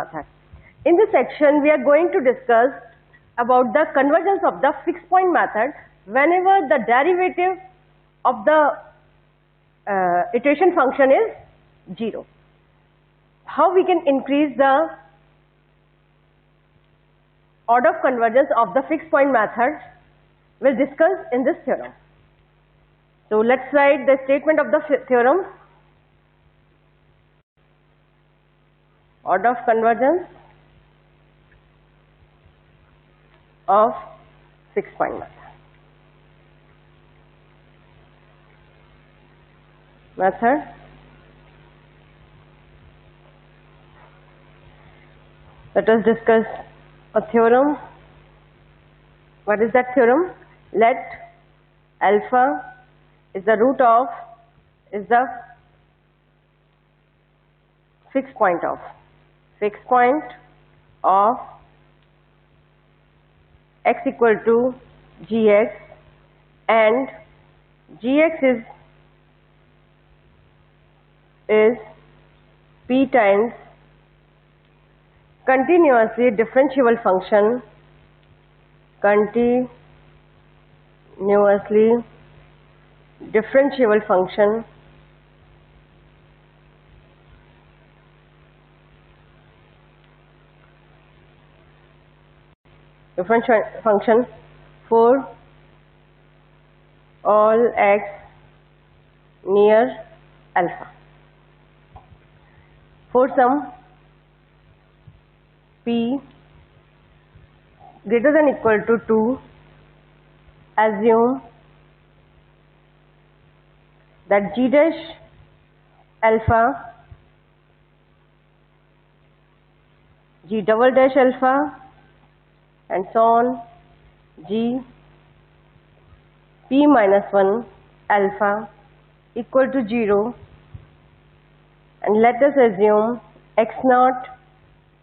method. In this section, we are going to discuss about the convergence of the fixed point method whenever the derivative of the iteration function is 0. How we can increase the order of convergence of the fixed point method we'll discuss in this theorem. So let's write the statement of the theorem. Order of convergence of fixed point method. Let us discuss a theorem. What is that theorem? Let alpha is the root of the fixed point of x equal to gx, and gx is p times continuously differentiable function, differential function for all x near alpha. For some p greater than equal to 2, assume that g dash alpha, g double dash alpha, and so on, g p minus 1 alpha equal to 0, and let us assume x naught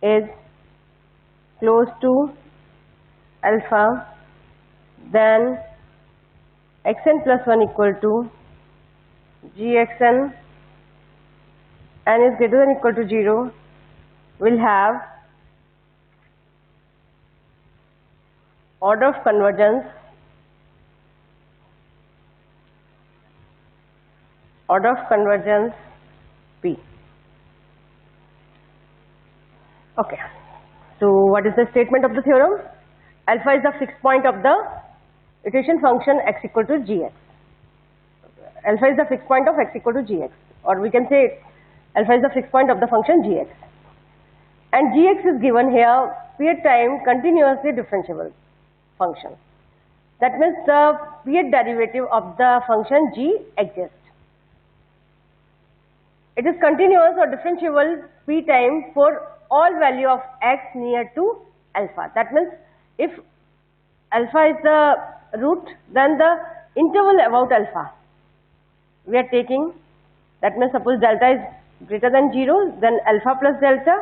is close to alpha, then xn plus 1 equal to gxn, n is greater than equal to 0, will have order of convergence p. Okay, so what is the statement of the theorem? Alpha is the fixed point of the iteration function x equal to gx. Alpha is the fixed point of x equal to gx, or we can say alpha is the fixed point of the function gx, and gx is given here period time continuously differentiable function. That means the period derivative of the function g exists. It is continuous or differentiable p time for all value of x near to alpha. That means if alpha is the root, then the interval about alpha we are taking. That means suppose delta is greater than 0, then alpha plus delta,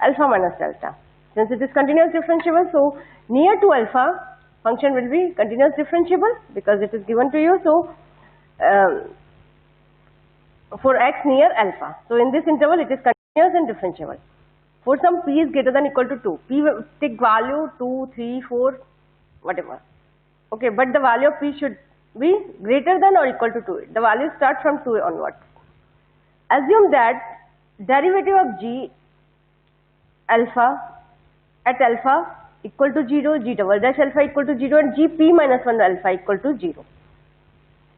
alpha minus delta. Since it is continuous differentiable, so near to alpha function will be continuous differentiable because it is given to you. So for x near alpha, so in this interval it is continuous and differentiable. For some p is greater than equal to 2, p take value 2, 3, 4, whatever. Okay, but the value of p should be greater than or equal to 2. The values start from 2 onwards. Assume that derivative of g alpha at alpha equal to 0, g double dash alpha equal to 0, and g p minus 1 alpha equal to 0.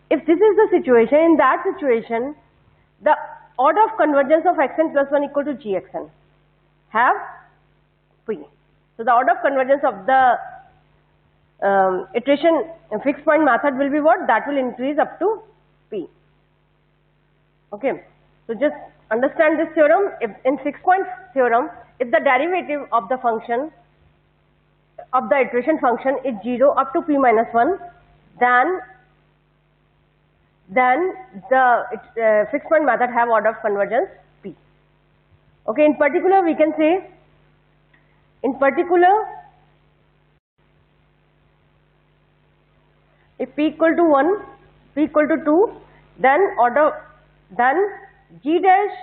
If this is the situation, in that situation, the order of convergence of xn plus 1 equal to gxn have p. So the order of convergence of the iteration fixed point method will be what? That will increase up to p. Okay. So just understand this theorem. If in fixed point theorem, if the derivative of the function of the iteration function is 0 up to p minus 1, then the fixed point method have order of convergence p. Okay, in particular we can say, if p equal to 1, p equal to 2, then g dash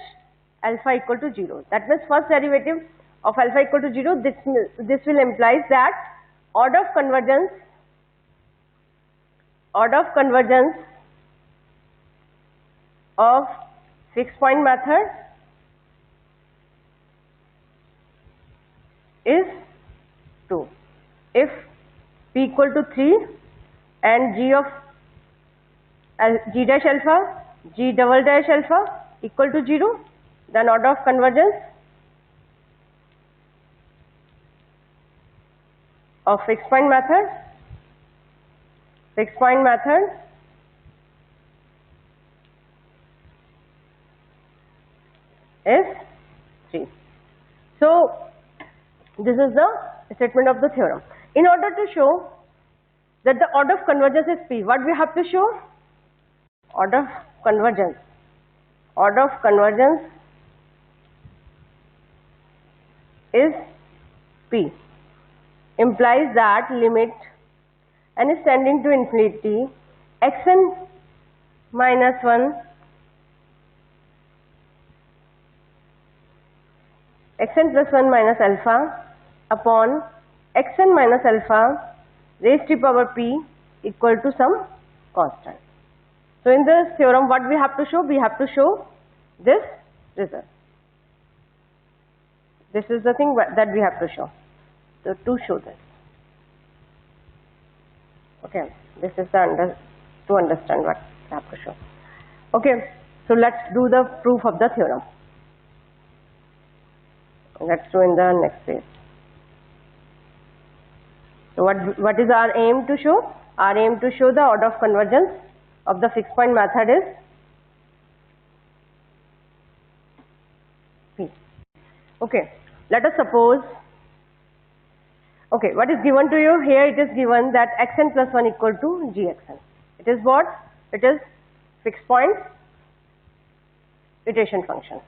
alpha equal to 0. That means first derivative of alpha equal to 0, this will implies that order of convergence of fixed point method is 2. If p equal to 3 and g of g dash alpha, g double dash alpha equal to 0, then order of convergence of fixed point method is 3. So this is the statement of the theorem. In order to show that the order of convergence is p, what we have to show? Order of convergence is p, implies that limit n is tending to infinity, xn minus 1 xn plus 1 minus alpha upon xn minus alpha raised to power p equal to some constant. So in this theorem, what we have to show? We have to show this result. This is the thing that we have to show. So to show this, okay, this is the to understand what we have to show. Okay, so let's do the proof of the theorem. Let's do in the next page. So what is our aim to show? Our aim to show the order of convergence of the fixed point method is p. Okay, let us suppose, okay, what is given to you here? It is given that xn plus 1 equal to gxn. It is what? It is fixed point iteration function.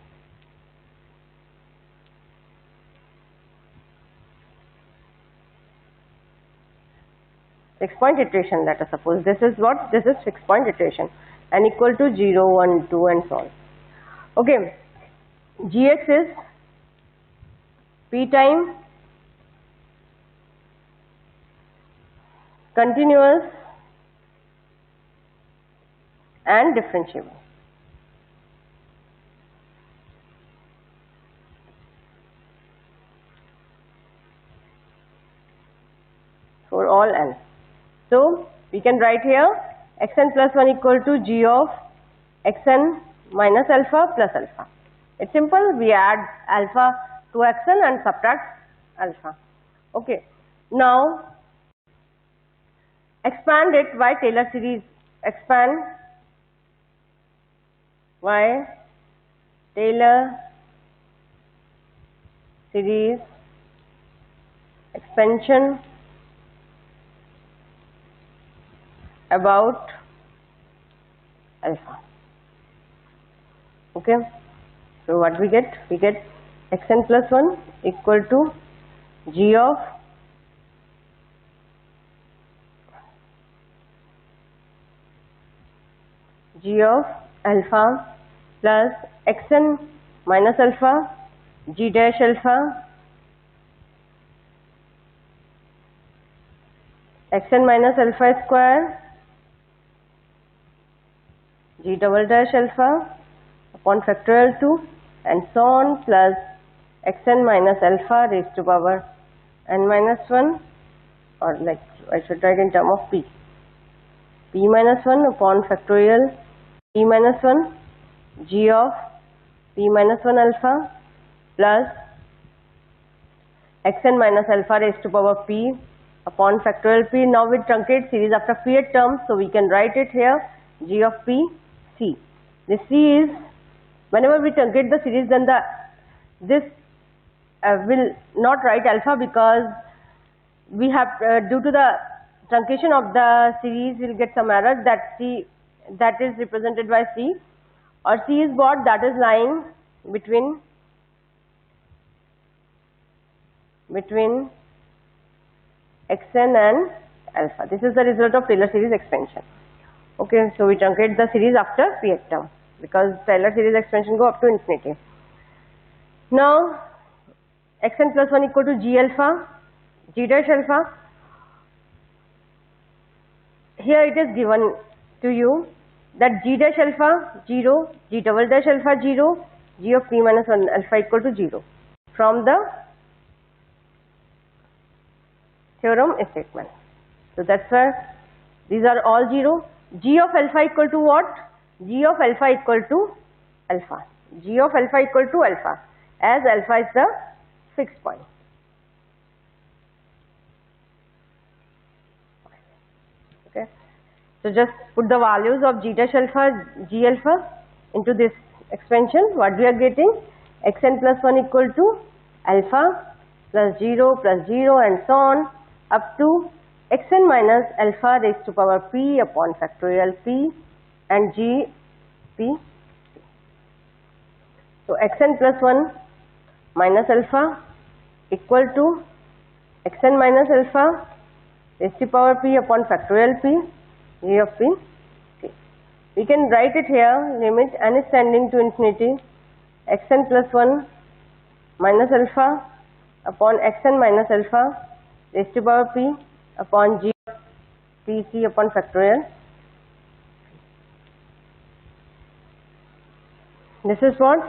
Fixed point iteration, let us suppose this is what? This is fixed point iteration, n equal to 0, 1, 2 and so on. Okay, gx is p time continuous and differentiable for all n. So we can write here xn plus 1 equal to g of xn minus alpha plus alpha. It's simple, we add alpha to xn and subtract alpha. Okay, now expand it by Taylor series, expand by Taylor series expansion about alpha. Okay, so what we get? We get xn plus 1 equal to g of alpha plus xn minus alpha g dash alpha xn minus alpha square g double dash alpha upon factorial 2 and so on plus xn minus alpha raised to power n minus 1, or like I should write in term of p minus 1 upon factorial p minus 1 g of p minus 1 alpha plus xn minus alpha raised to power p upon factorial p. Now we truncate series after pth terms, so we can write it here g of p c. This c is, whenever we truncate the series, then this will not write alpha, because we have due to the truncation of the series we will get some error that c, that is represented by c, or c is what? That is lying between xn and alpha. This is the result of Taylor series expansion. Okay, so we truncate the series after pth term, because Taylor series expansion go up to infinity. Now xn plus 1 equal to g alpha, g dash alpha. Here it is given to you that g dash alpha 0, g double dash alpha 0, g of p minus 1 alpha equal to 0 from the theorem statement. So that's why these are all 0. G of alpha equal to what? G of alpha equal to alpha. G of alpha equal to alpha, as alpha is the fixed point. Okay. So just put the values of g dash alpha, g alpha into this expansion. What we are getting? Xn plus 1 equal to alpha plus 0 and so on up to xn minus alpha raised to power p upon factorial p and g p. So xn plus 1 minus alpha equal to xn minus alpha raised to power p upon factorial p, g of p. Okay. We can write it here, limit n is tending to infinity, xn plus 1 minus alpha upon xn minus alpha raised to power p upon g of p c upon factorial. This is what?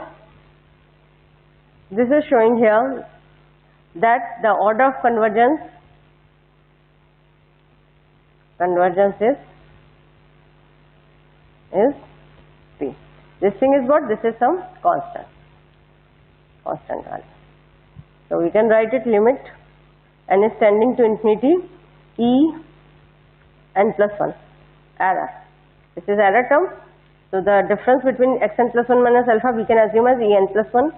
This is showing here that the order of convergence is p. This thing is what? This is some constant value. So we can write it limit n is tending to infinity e n plus 1 error. This is error term. So the difference between xn plus 1 minus alpha we can assume as en plus 1,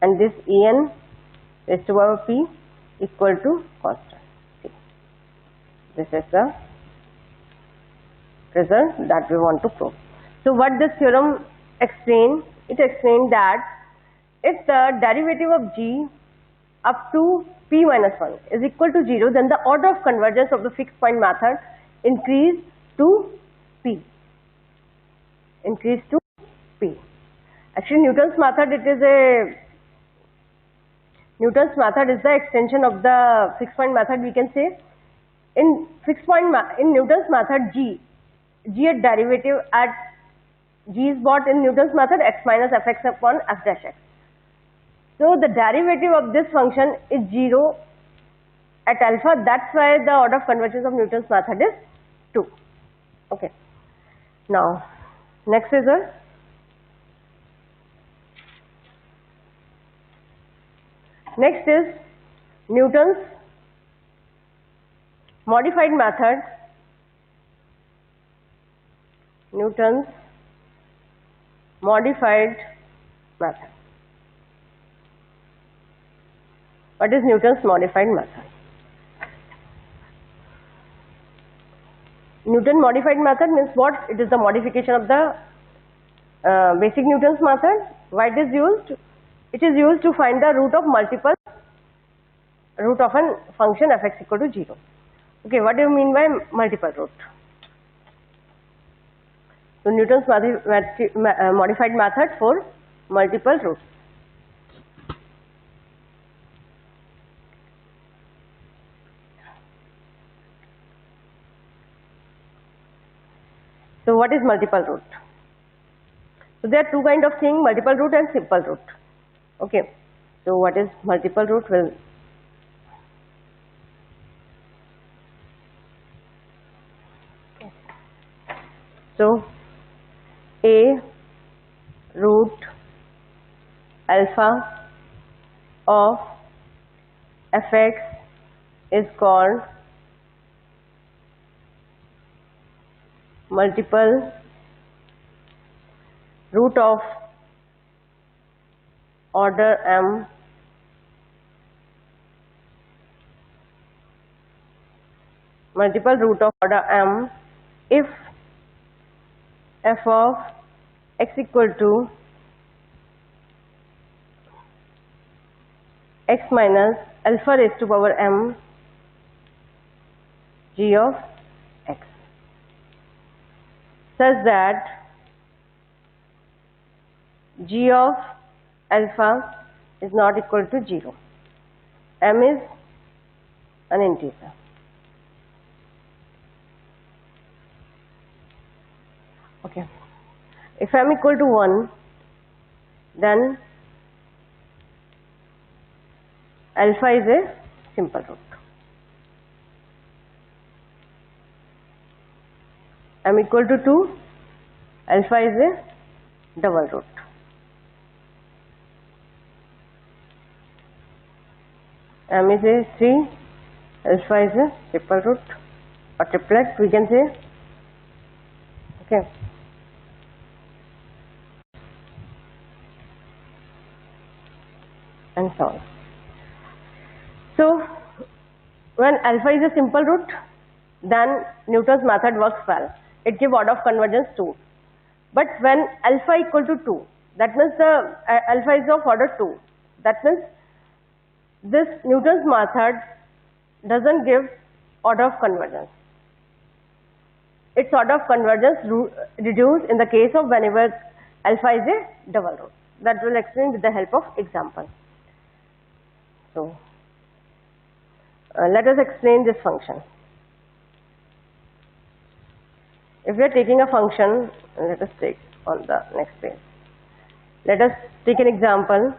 and this en raised to power p equal to constant c. This is the result that we want to prove. So what this theorem explains? It explains that if the derivative of g up to p minus 1 is equal to 0, then the order of convergence of the fixed point method increase to p. Actually, Newton's method is the extension of the fixed point method. We can say in Newton's method g at derivative at g is what in Newton's method? X minus fx upon f dash x. So the derivative of this function is 0 at alpha. That's why the order of convergence of Newton's method is 2. Okay. Now next result. Next is Newton's modified method. Newton's modified method. What is Newton's modified method? Newton modified method means what? It is the modification of the basic Newton's method. Why it is used? It is used to find the root of a function fx equal to 0. Okay, what do you mean by multiple root? So Newton's modified method for multiple roots. So what is multiple root? So there are two kind of things, multiple root and simple root. Okay. So what is multiple root? Well, so a root alpha of fx is called multiple root of order m if f of x equal to x minus alpha raised to power m g of x, such that g of alpha is not equal to 0. m is an integer. Okay, if m equal to 1, then alpha is a simple root. M equal to 2, alpha is a double root. M is a 3, alpha is a triple root or triplet, we can say. Okay. And so on. So, when alpha is a simple root, then Newton's method works well. It gives order of convergence 2. But when alpha equal to 2, that means the alpha is of order 2. That means this Newton's method doesn't give order of convergence. Its order of convergence reduce in the case of whenever alpha is a double root. That will explain with the help of example. So, let us explain this function. If we are taking a function, let us take on the next page. Let us take an example.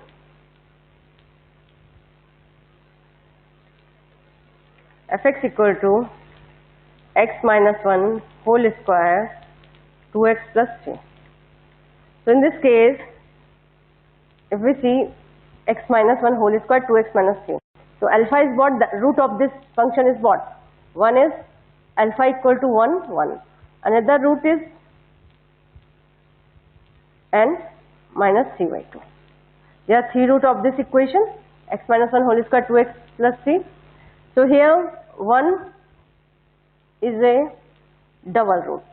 Fx equal to x minus 1 whole square 2x plus 3. So in this case, if we see x minus 1 whole square 2x minus 3. So alpha is what? The root of this function is what? 1 is alpha equal to 1, 1. Another root is n minus 3 by 2. There are 3 roots of this equation, x minus 1 whole square 2x plus 3. So here 1 is a double root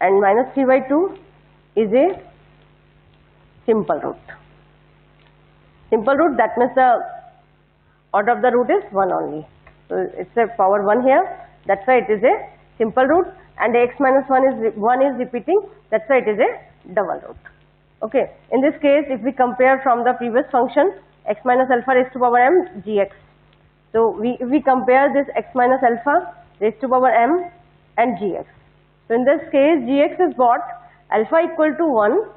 and minus 3 by 2 is a simple root. Simple root, that means the order of the root is 1 only. So it's a power 1 here, that's why it is a simple root, and x minus 1 is repeating, that's why it is a double root. Okay, in this case if we compare from the previous function x minus alpha raised to power m gx. So if we compare this x minus alpha raised to power m and gx. So in this case gx is what? Alpha equal to 1,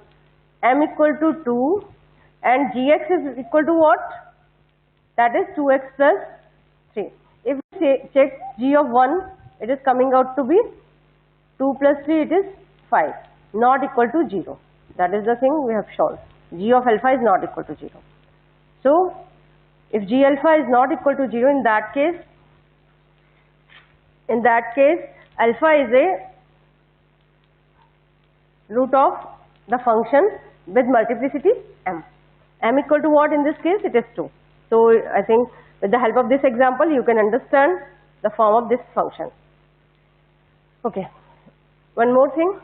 m equal to 2 and gx is equal to what? That is 2x plus 3. If we check g of 1, it is coming out to be 2 plus 3, it is 5, not equal to 0. That is the thing we have shown. G of alpha is not equal to 0. So, if g alpha is not equal to 0, in that case alpha is a root of the function with multiplicity m. M equal to what in this case? It is 2. So, I think with the help of this example, you can understand the form of this function. Okay. One more thing.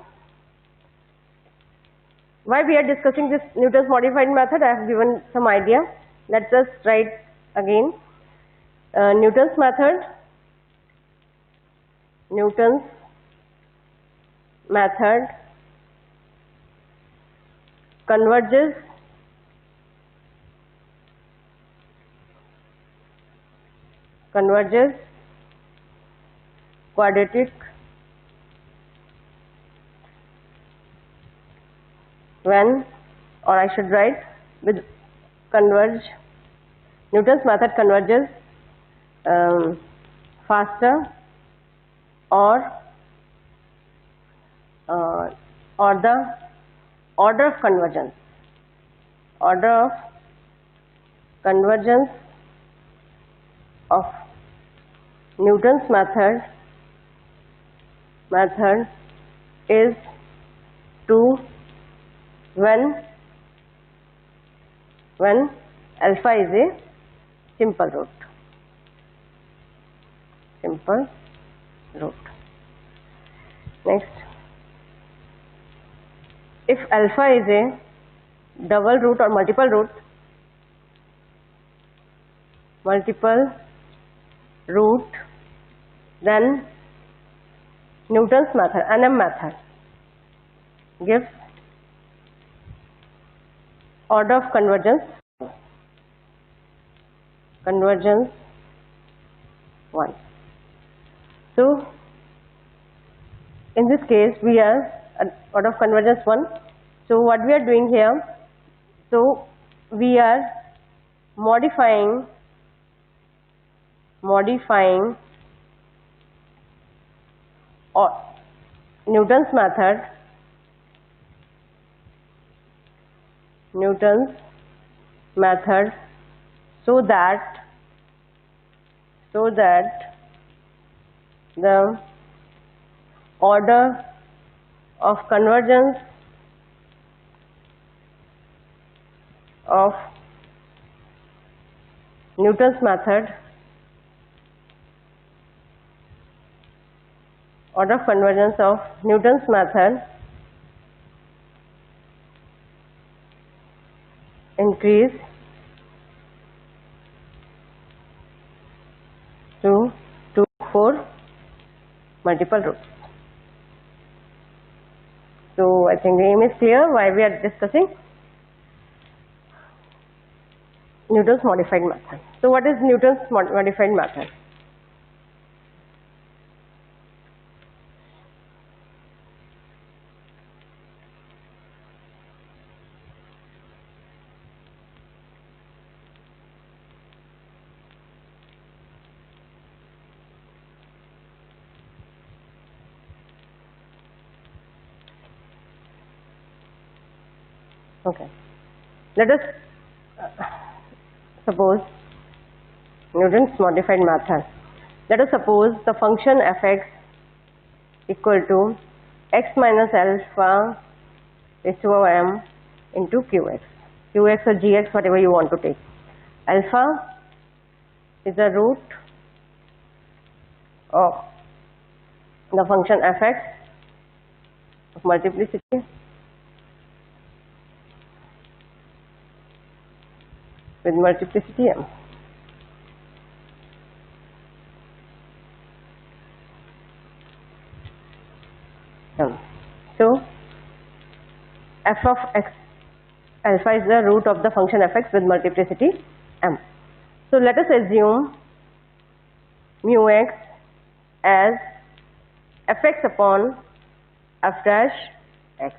Why we are discussing this Newton's modified method? I have given some idea. Let us write again. Newton's method. Newton's method converges quadratic when, or I should write with Newton's method converges faster or the order of convergence of Newton's method is 2 when alpha is a simple root. Next, if alpha is a double root or multiple root, then Newton's method, NM method, gives order of convergence convergence 1. So in this case we are out of convergence 1. So what we are doing here, so we are modifying or Newton's method so that the order of convergence of Newton's method increase to 2, 4 multiple roots. So I think the aim is clear why we are discussing Newton's modified method. So what is Newton's modified method? Okay, let us suppose Newton's modified method. Let us suppose the function fx equal to x minus alpha raised to power m into qx or gx, whatever you want to take. Alpha is the root of the function fx of multiplicity with multiplicity m. So f of x alpha is the root of the function fx with multiplicity m. So let us assume mu x as fx upon f dash x.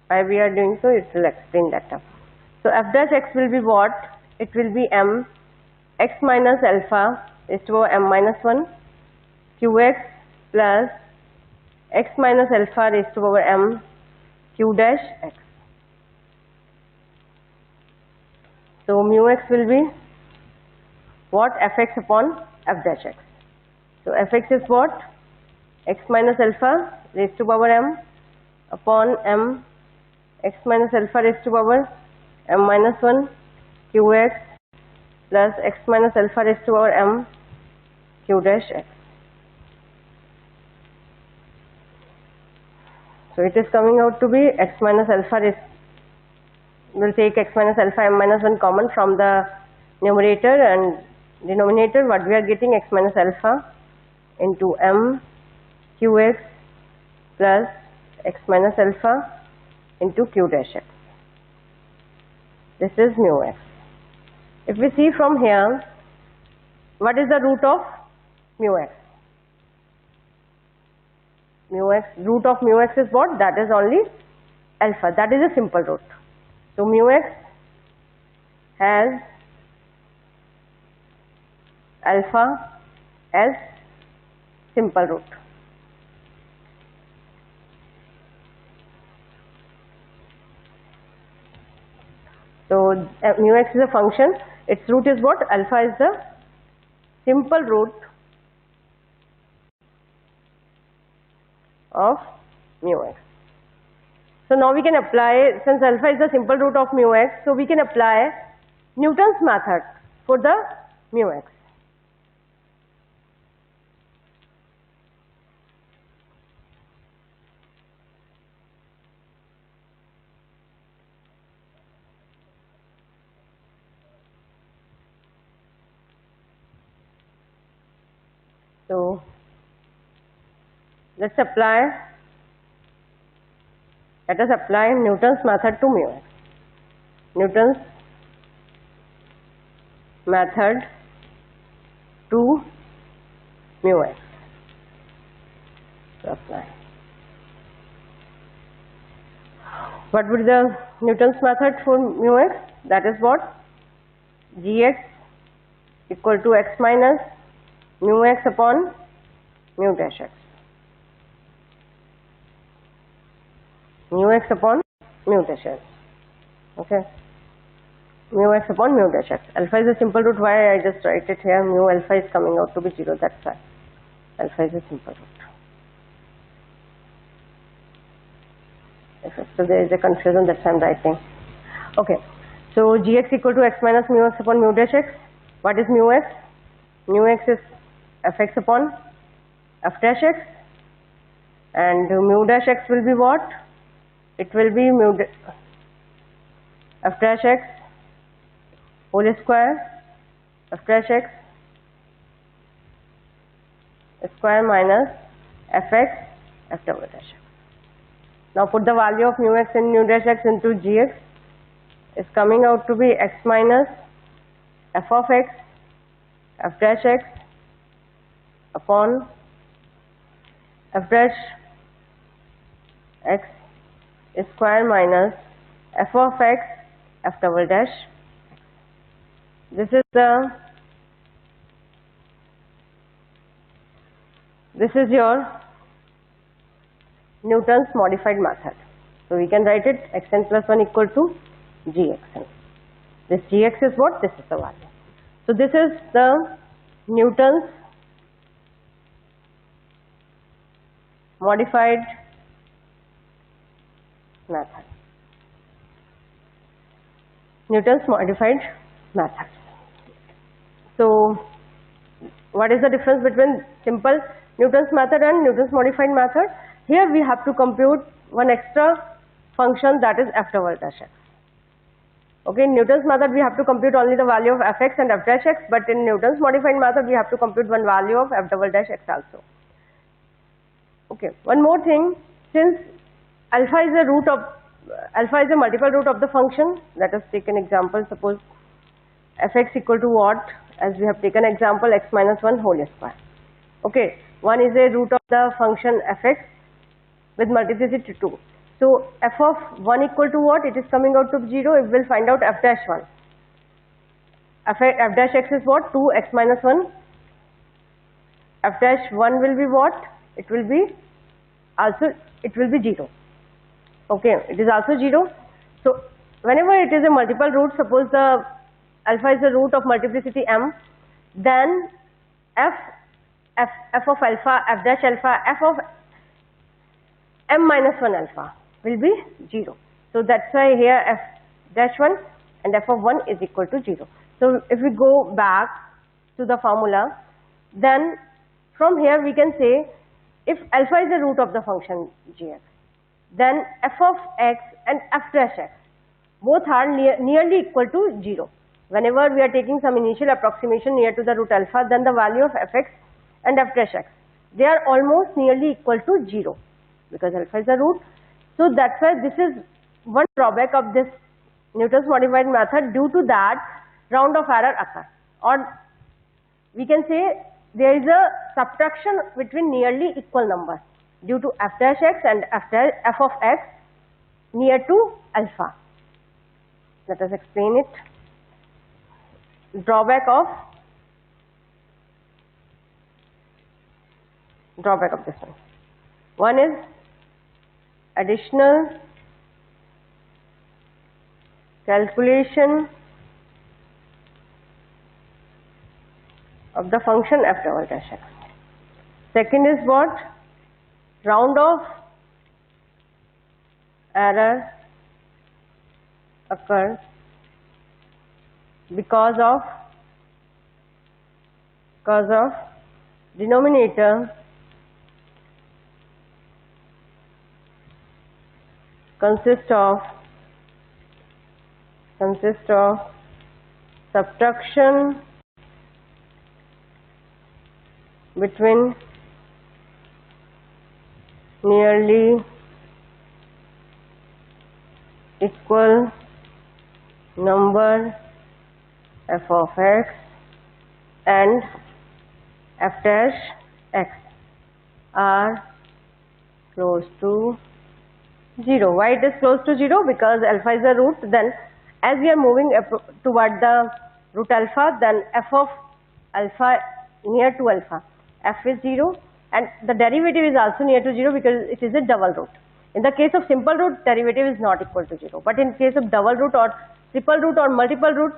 Why we are doing so, it will explain that up. So f dash x will be what? It will be m x minus alpha is to m minus 1 qx plus x minus alpha raised to power m q dash x. So mu x will be what? Fx upon f dash x. So fx is what? X minus alpha raised to power m upon m x minus alpha raised to power m minus 1 qx plus x minus alpha raised to power m q dash x. So it is coming out to be x minus alpha raised, we'll take x minus alpha m minus 1 common from the numerator and denominator. What we are getting? X minus alpha into m qx plus x minus alpha into q dash x. This is mu x. If we see from here, what is the root of mu x? Root of mu x is what? That is only alpha. That is a simple root. So mu x has alpha as simple root. So mu x is a function, its root is what? Alpha is the simple root of mu x. So now we can apply, since alpha is the simple root of mu x, so we can apply Newton's method for the mu x. So let us apply Newton's method to mu x. Newton's method 2 mu x. So apply. What would be the Newton's method for mu x? That is what? Gx equal to x minus mu x upon mu dash x. Mu x upon mu dash x. Okay. Mu x upon mu dash x. Alpha is a simple root. Why I just write it here? Mu alpha is coming out to be 0. That's why. Alpha is a simple root. So there is a confusion, that's why I am writing. Okay. So gx equal to x minus mu x upon mu dash x. What is mu x? Mu x is fx upon f dash x, and mu dash x will be what? It will be f dash x whole square, f dash x square minus fx f double dash x. Now put the value of mu x and mu dash x into gx. Is coming out to be x minus f of x f dash x upon f dash x square minus f of x f double dash x. This is your Newton's modified method. So we can write it xn plus 1 equal to gxn. This gx is what? This is the value. So this is the Newton's modified method. Newton's modified method. So what is the difference between simple Newton's method and Newton's modified method? Here we have to compute one extra function, that is f double dash x. Okay, in Newton's method we have to compute only the value of fx and f dash x, but in Newton's modified method we have to compute one value of f double dash x also. Okay, one more thing, since alpha is a multiple root of the function, let us take an example. Suppose fx equal to what? As we have taken example, x minus 1 whole square. Okay, 1 is a root of the function fx with multiplicity 2. So f of 1 equal to what? It is coming out to 0. We will find out f dash 1. F dash x is what? 2x minus 1. F dash 1 will be what? It will be 0. Okay, it is also 0. So whenever it is a multiple root, suppose the alpha is the root of multiplicity m, then f of alpha, f dash alpha, f of m minus 1 alpha will be 0. So that's why here f dash 1 and f of 1 is equal to 0. So if we go back to the formula, then from here we can say if alpha is the root of the function gx, then f of x and f dash x both are nearly equal to 0. Whenever we are taking some initial approximation near to the root alpha, then the value of fx and f dash x, they are almost nearly equal to 0 because alpha is the root. So that's why this is one drawback of this Newton's modified method. Due to that, round of error occurs, or we can say there is a subtraction between nearly equal numbers due to f dash x and f of x near to alpha. Let us explain it. Drawback of this one. One is additional calculation of the function f double dash x. Second is what? Round of error occurs because of denominator consists of subtraction between nearly equal number f of x and f dash x are close to 0. Why it is close to 0? Because alpha is a root. Then as we are moving toward the root alpha, then f of alpha near to alpha, f is 0, and the derivative is also near to 0 because it is a double root. In the case of simple root, derivative is not equal to 0. But in case of double root or triple root or multiple roots,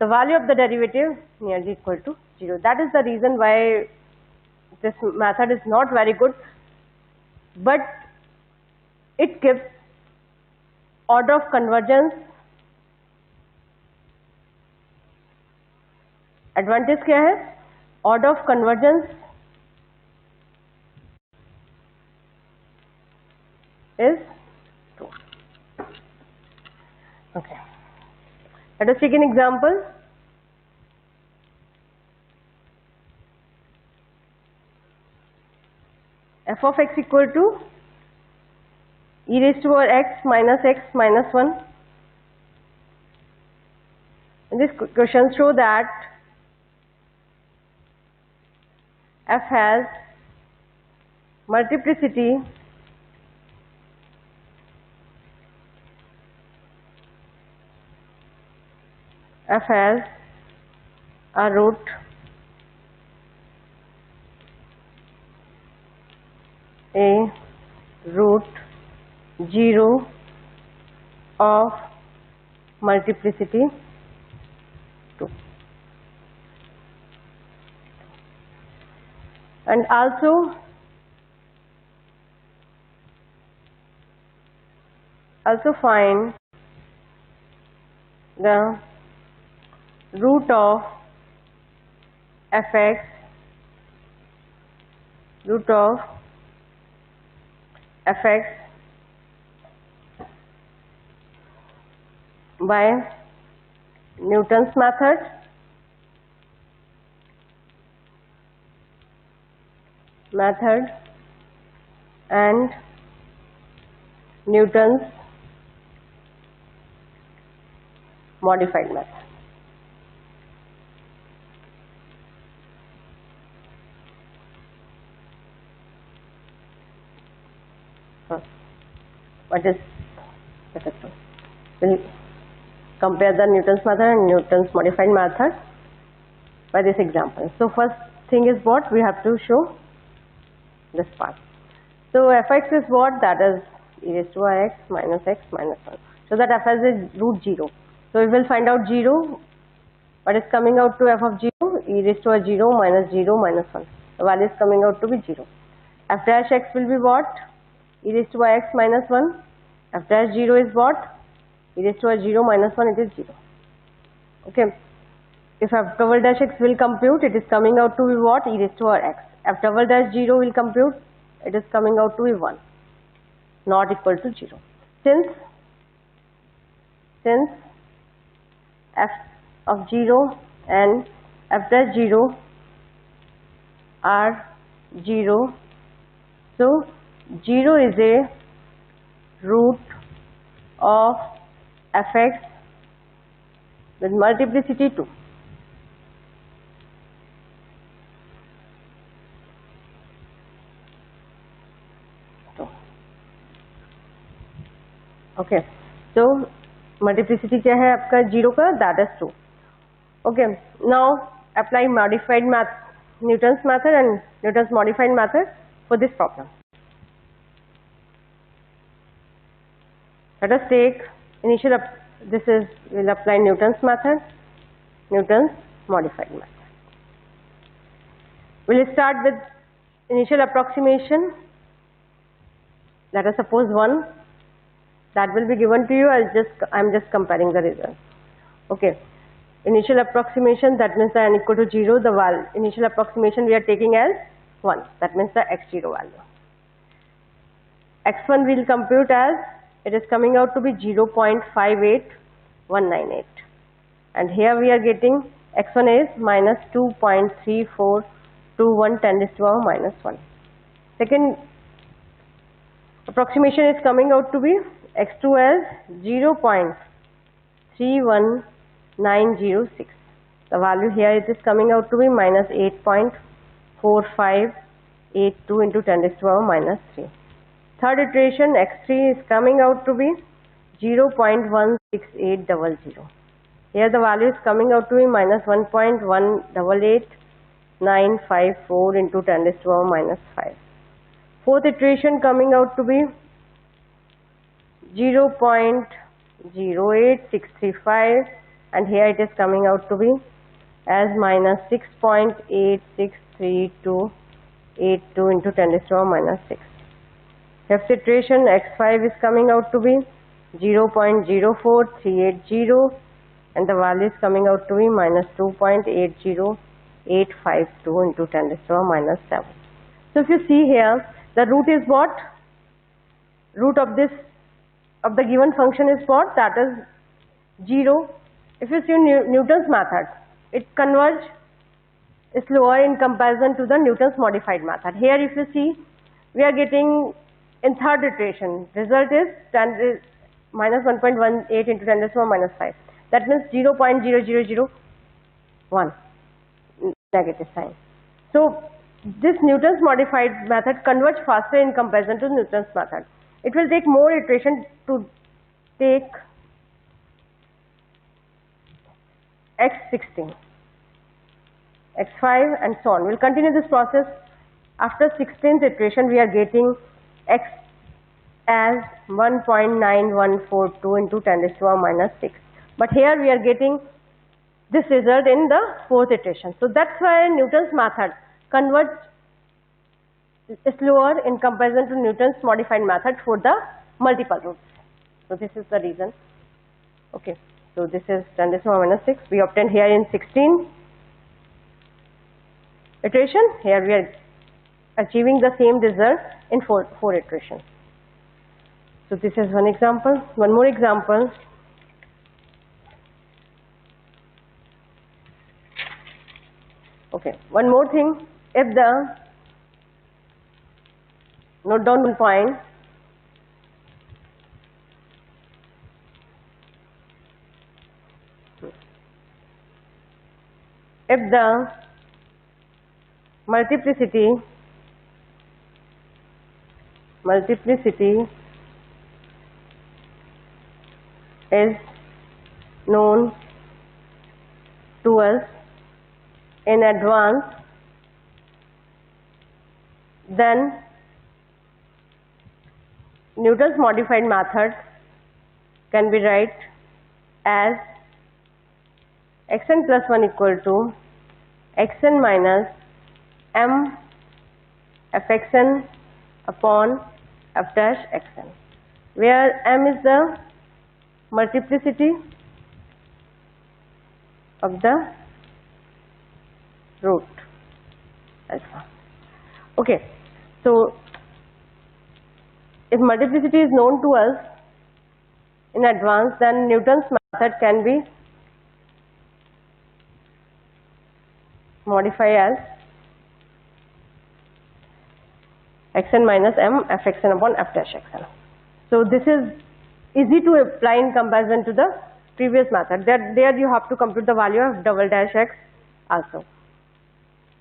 the value of the derivative nearly equal to 0. That is the reason why this method is not very good, but it gives order of convergence. Advantage क्या है? Order of convergence is 2. Okay. Let us take an example. F of x equal to e raised to power x minus 1. In this question show that f has multiplicity f has a root a root 0 of multiplicity 2, and also find the root of fx by Newton's method and Newton's modified method. What is better? We'll compare the Newton's method and Newton's modified method by this example. So first thing is what we have to show this part. So fx is what? That is e raised to x minus 1. So that f is root 0. So we will find out 0. What is coming out to f of 0? E raised to 0 minus 0 minus 1. The value is coming out to be 0. F dash x will be what? E raised to x minus 1. F dash 0 is what? E raised to 0 minus 1, it is 0. Okay. If f double dash x will compute, it is coming out to be what? E raised to x. F double dash 0 will compute, it is coming out to be 1. Not equal to 0. Since f of 0 and f dash 0 are 0, so 0 is a root of fx with multiplicity 2. Okay, so multiplicity क्या है आपका 0 का? That is 2. Okay, now apply modified Newton's method and Newton's modified method for this problem. Let us take we'll apply Newton's method, Newton's modified method. We'll start with initial approximation. Let us suppose 1. That will be given to you. I'm just comparing the results. Okay. Initial approximation, that means the n equal to 0. The initial approximation we are taking as 1. That means the x0 value. x1 will compute as, it is coming out to be 0.58198. And here we are getting x1 is minus 2.3421 10 to the power minus 1. Second approximation is coming out to be x2 as 0.31906. The value here it is coming out to be minus 8.5. 4582 into 10 raised to the power minus 3. Third iteration x3 is coming out to be 0.16800. Here the value is coming out to be minus 1.188954 into 10 raised to the power minus 5. Fourth iteration coming out to be 0.08635, and here it is coming out to be as minus 6.863282 into 10 raised to the power minus 6. Fifth iteration x5 is coming out to be 0.04380, and the value is coming out to be minus 2.80852 into 10 raised to the power minus 7. So if you see here, the root is what? Root of this, of the given function is what? That is 0. If you see Newton's method, it converges slower in comparison to the Newton's modified method. Here if you see, we are getting in third iteration, result is minus 1.18 into 10 raised to the power minus 5. That means 0.0001 negative sign. So this Newton's modified method converges faster in comparison to Newton's method. It will take more iteration to take x16, x5 and so on. We will continue this process. After 16th iteration, we are getting x as 1.9142 into 10 raised to the power minus 6. But here we are getting this result in the fourth iteration. So that's why Newton's method converges slower in comparison to Newton's modified method for the multiple roots. So this is the reason. Okay. So this is 10 raised to the power minus 6. We obtained here in 16 iteration. Here we are achieving the same result in four iterations. So this is one example. One more example. Okay, one more thing. If the, note down one point, if the multiplicity is known to us in advance, then Newton's modified method can be write as xn plus 1 equal to xn minus m fxn upon f dash xn, where m is the multiplicity of the root alpha. Okay, so if multiplicity is known to us in advance, then Newton's method can be modified as xn minus m fxn upon f dash xn. So this is easy to apply in comparison to the previous method. There you have to compute the value of double dash x also.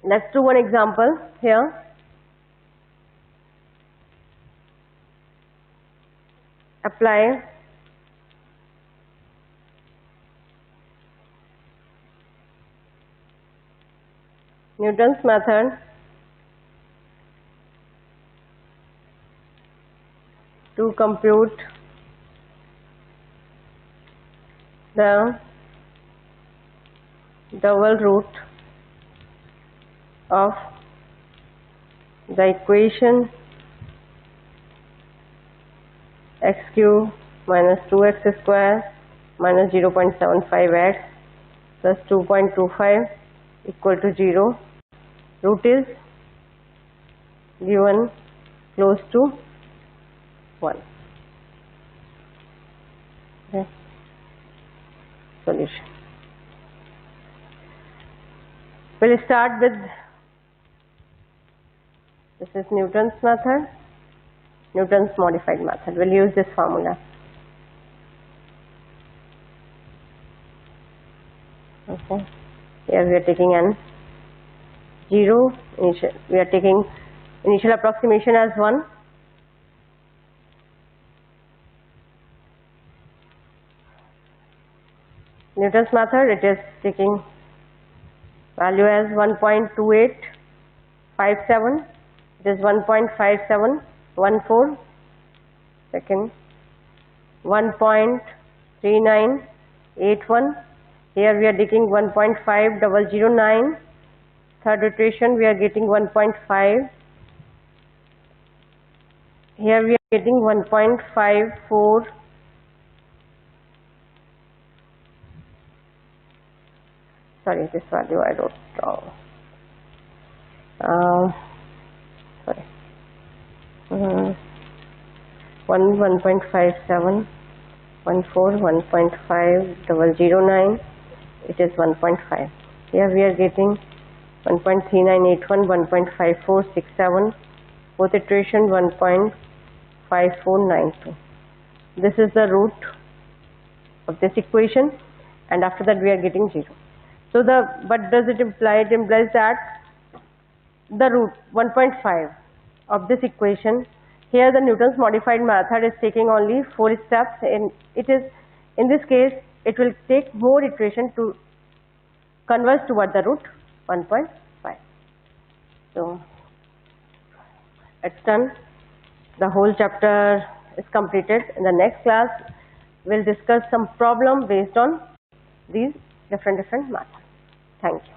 Let's do one example here. Apply Newton's method to compute the double root of the equation x cube minus 2x square minus 0.75x plus 2.25 equal to 0. Root is given close to 1. Okay. Solution. We'll start with, this is Newton's method, Newton's modified method. We'll use this formula. Okay. Here we are taking n 0, we are taking initial approximation as 1. Newton's method, it is taking value as 1.2857, it is 1.5714, second 1.3981, here we are taking 1.5009, third iteration we are getting 1.5, here we are getting 1.54, sorry, this value I wrote wrong, sorry, 1.5714, 1.5009, it is 1.5. Here we are getting 1.3981, 1.5467, fourth iteration 1.5492. This is the root of this equation, and after that we are getting 0. So what does it imply? It implies that the root 1.5 of this equation, here the Newton's modified method is taking only 4 steps, and it is, in this case, it will take more iteration to converge toward the root 1.5. So it's done. The whole chapter is completed. In the next class, we'll discuss some problem based on these different methods. Thank you.